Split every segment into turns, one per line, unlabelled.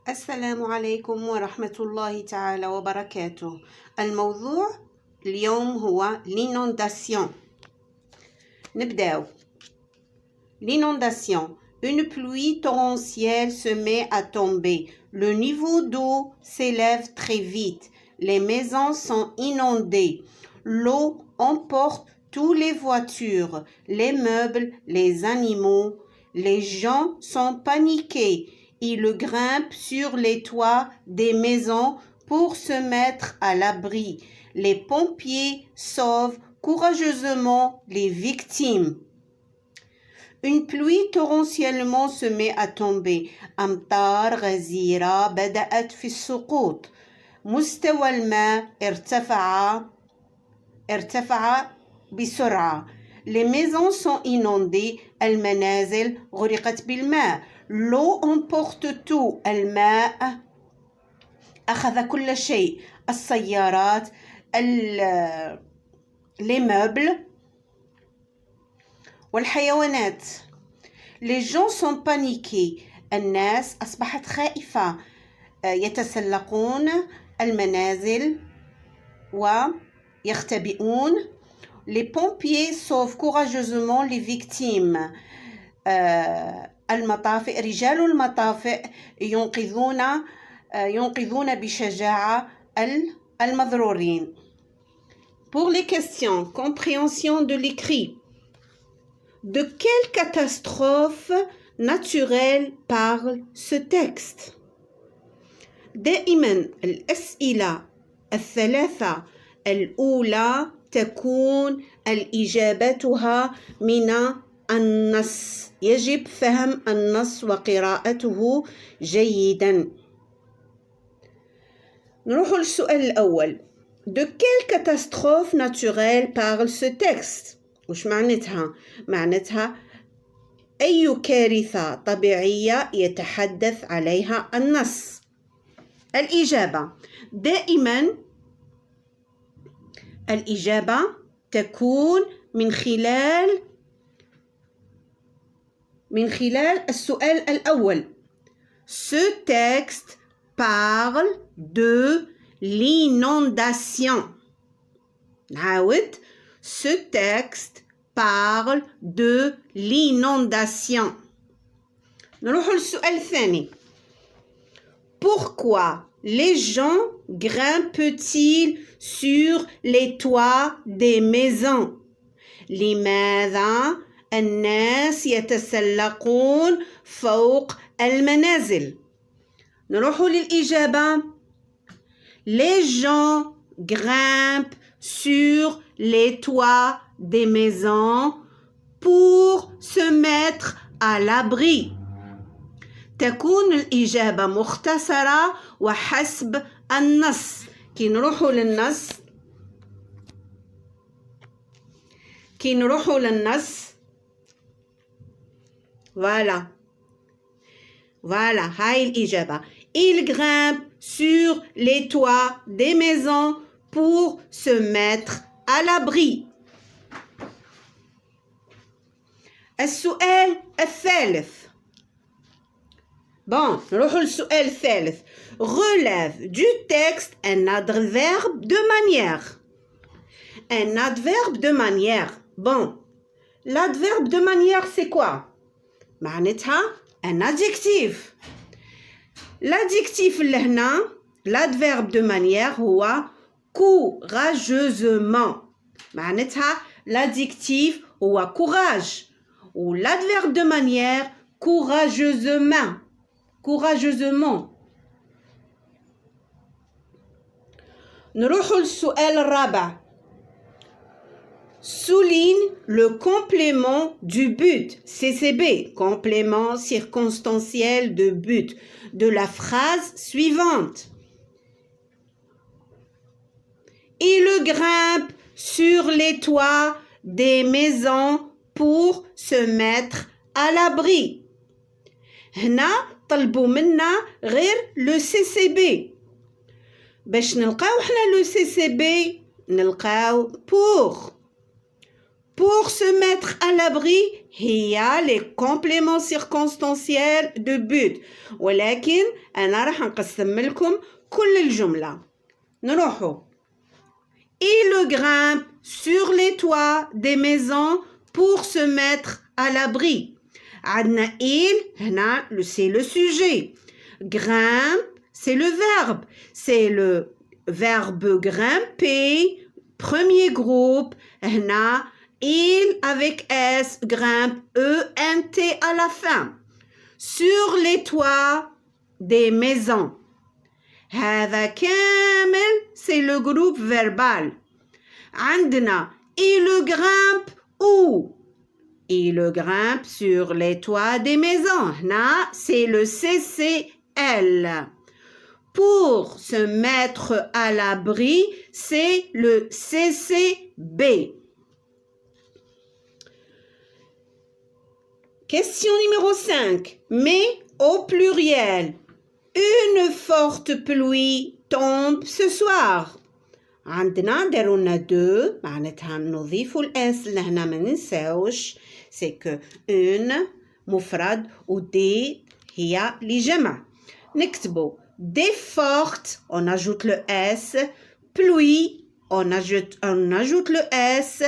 السلام عليكم ورحمة الله تعالى وبركاته. الموضوع اليوم هو l'inondation. نبداو. L'inondation. Une pluie torrentielle se met à tomber. Le niveau d'eau s'élève très vite. Les maisons sont inondées. L'eau emporte toutes les voitures, les meubles, les animaux. Les gens sont paniqués. Ils grimpent sur les toits des maisons pour se mettre à l'abri. Les pompiers sauvent courageusement les victimes. Une pluie torrentiellement se met à tomber. أمطار غزيرة بدأت في السقوط. مستوى الماء ارتفع بسرعة. Les maisons sont inondées. المنازل غرقت بالماء. L'eau emporte tout. الماء أخذ كل شيء. السيارات les meubles والحيوانات. Les gens sont paniqués. الناس أصبحت خائفة. يتسلقون المنازل ويختبئون. Les pompiers sauvent courageusement les victimes. المطافئ رجال المطافئ ينقذون بشجاعة المضرورين. Pour les questions, compréhension de l'écrit. De quelle catastrophe naturelle parle ce texte? دائما الأسئلة الثلاثة الأولى تكون إجابتها من النص. يجب فهم النص وقراءته جيدا. نروح للسؤال الأول. De quelle catastrophe naturelle parle ce texte? وش معناتها؟ معناتها أي كارثة طبيعية يتحدث عليها النص. الإجابة دائما الإجابة تكون من خلال السؤال الأول. Ce texte parle de l'inondation. نعاود. Ce texte parle de l'inondation. نروح للسؤال الثاني. Pourquoi les gens grimpent-ils sur les toits des maisons? لماذا الناس يتسلقون فوق المنازل؟ نروح للإجابة. Les gens grimpent sur les toits des maisons pour se mettre à l'abri. تكون الإجابة مختصرة وحسب النص. كي نروحوا للنص voilà هاي الإجابة. Ils grimpent sur les toits des maisons pour se mettre à l'abri. السؤال الثالث. Bon, نروح للسؤال الثالث. Relève du texte un adverbe de manière. Un adverbe de manière. Bon, l'adverbe de manière c'est quoi? معناتها un adjectif. L'adjectif اللي هنا l'adverbe de manière هو courageusement. معناتها l'adjectif هو courage. ou l'adverbe de manière courageusement. نروح للسؤال الرابع. Souligne le complément du but, CCB, complément circonstanciel de but, de la phrase suivante. Il grimpe sur les toits des maisons pour se mettre à l'abri. هنا طلبوا منا غير le CCB. باش نلقاو حنا le CCB نلقاو pour se mettre à l'abri هي les compléments circonstanciels de but. ولكن أنا راح نقسم لكم كل الجملة. نروحوا. Il grimpe sur les toits des maisons pour se mettre à l'abri. عندنا il, هنا c'est le sujet. Grimpe, c'est le verbe. C'est le verbe grimper, premier groupe. هنا il avec S, grimpe, E-N-T à la fin. Sur les toits des maisons. هذا كامل, c'est le groupe verbal. عندنا, il grimpe où? Il grimpe sur les toits des maisons. هنا, c'est le CCL. Pour se mettre à l'abri, c'est le CCB. Question numéro 5. Mais au pluriel. Une forte pluie tombe ce soir. عندنا دارونا دو معناتها نضيف الاس لهنا ما ننساوش سي كو اون مفرد و دي هي لجمع نكتبو دي فورت on ajoute le s pluie on ajoute le s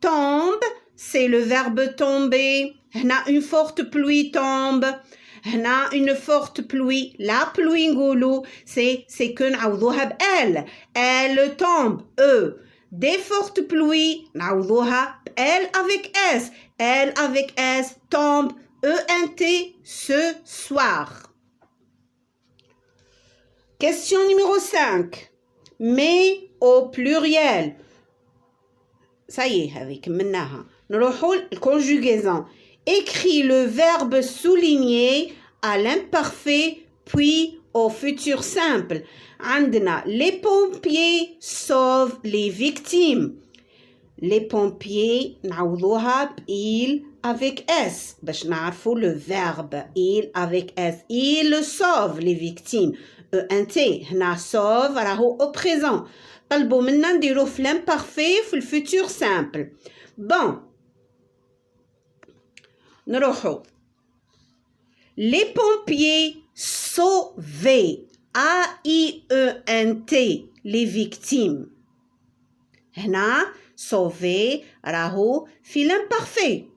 tombe c'est le verbe tomber هنا une forte pluie tombe هنا une forte pluie la pluie نقولوا c'est que نعوضوها ب elle tombe des fortes pluies نعوضوها ب elle avec s tombe ENT ce soir. Question numéro 5. Mais au pluriel. Ça y est, avec منها. نروحوا الconjugaison. Écris le verbe souligné à l'imparfait puis au futur simple. عندنا les pompiers sauvent les victimes. Les pompiers نعوضوها ب il avec s باش نعرفوا le verbe il avec s. Il sauve les victimes. ENT هنا sauve راهو au présent. طلبوا منا نديروه في l'imparfait في الفوتور simple. Bon. نروحوا. Les pompiers sauvaient AIENT les victimes. هنا sauver راهو في l'imparfait.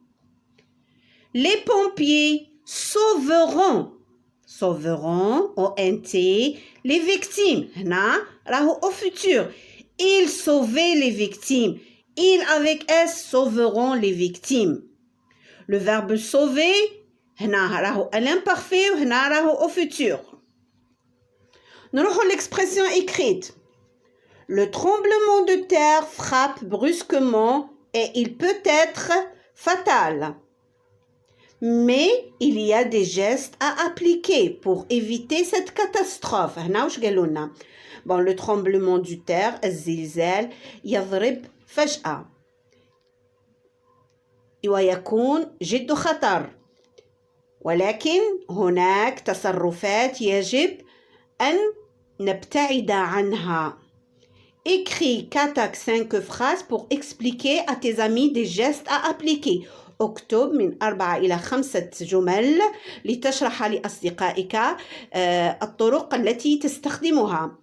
Les pompiers sauveront ONT les victimes. هنا راهو au futur. Ils sauvaient les victimes. Ils avec S sauveront les victimes. Le verbe sauver هنا راهو à l'imparfait وهنا راهو au futur. نروحوا l'expression écrite. Le tremblement de terre frappe brusquement et il peut être fatal. Mais il y a des gestes à appliquer pour éviter cette catastrophe. هنا وش قالوا لنا؟ Bon, le tremblement du terre, الزلزال يضرب فجأة ويكون جد خطر. ولكن هناك تصرفات يجب أن نبتعد عنها. Écris 4 à 5 phrases pour expliquer à tes amis des gestes à appliquer. اكتب من 4 إلى 5 جمل لتشرح لأصدقائك الطرق التي تستخدمها.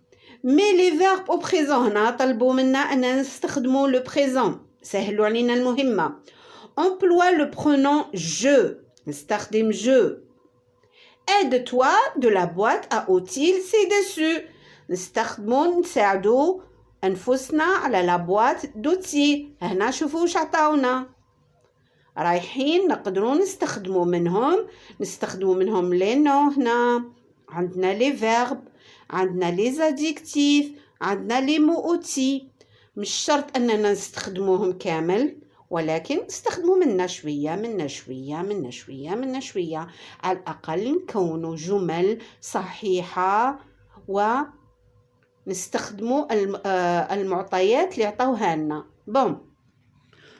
Mais les verbes au présent هنا طلبوا منا أن نستخدموا le présent. سهلوا علينا المهمة. Emploie le pronom je. نستخدم je. Aide-toi de la boîte à outils ci-dessus. نستخدموا نساعدوا أنفسنا على لا بواط دوتي. هنا شوفوا وش عطاونا. رايحين نقدروا نستخدموا منهم لي نو. هنا عندنا لي فيرب عندنا لي زاديكتيف عندنا لي مو اوتي. مش شرط أننا نستخدموهم كامل ولكن نستخدموا منا شوية على الأقل نكونوا جمل صحيحة ونستخدموا المعطيات اللي عطاوها لنا. Bon.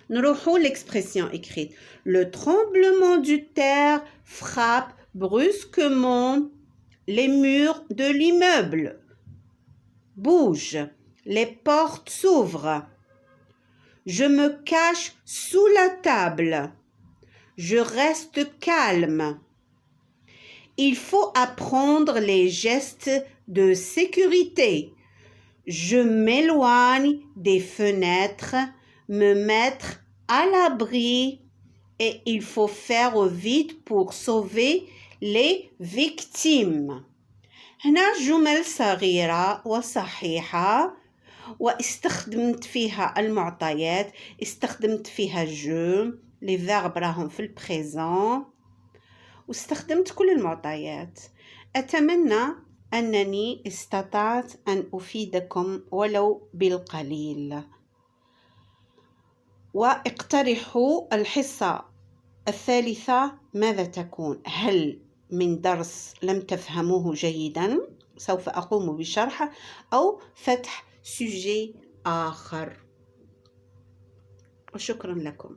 نروحوا l'expression écrite. Le tremblement du terre frappe brusquement les murs de l'immeuble. Bouge. Les portes s'ouvrent. Je me cache sous la table. Je reste calme. Il faut apprendre les gestes de sécurité. Je m'éloigne des fenêtres, me mettre à l'abri et il faut faire vite pour sauver les victimes. هنا جمل صغيرة وصحيحة واستخدمت فيها المعطيات، استخدمت فيها جو، les verbes راهم في البريزون، واستخدمت كل المعطيات. أتمنى أنني استطعت أن أفيدكم ولو بالقليل. واقترحوا الحصة الثالثة ماذا تكون؟ هل من درس لم تفهموه جيدا سوف أقوم بشرحه أو فتح سوجي آخر؟ وشكرا لكم.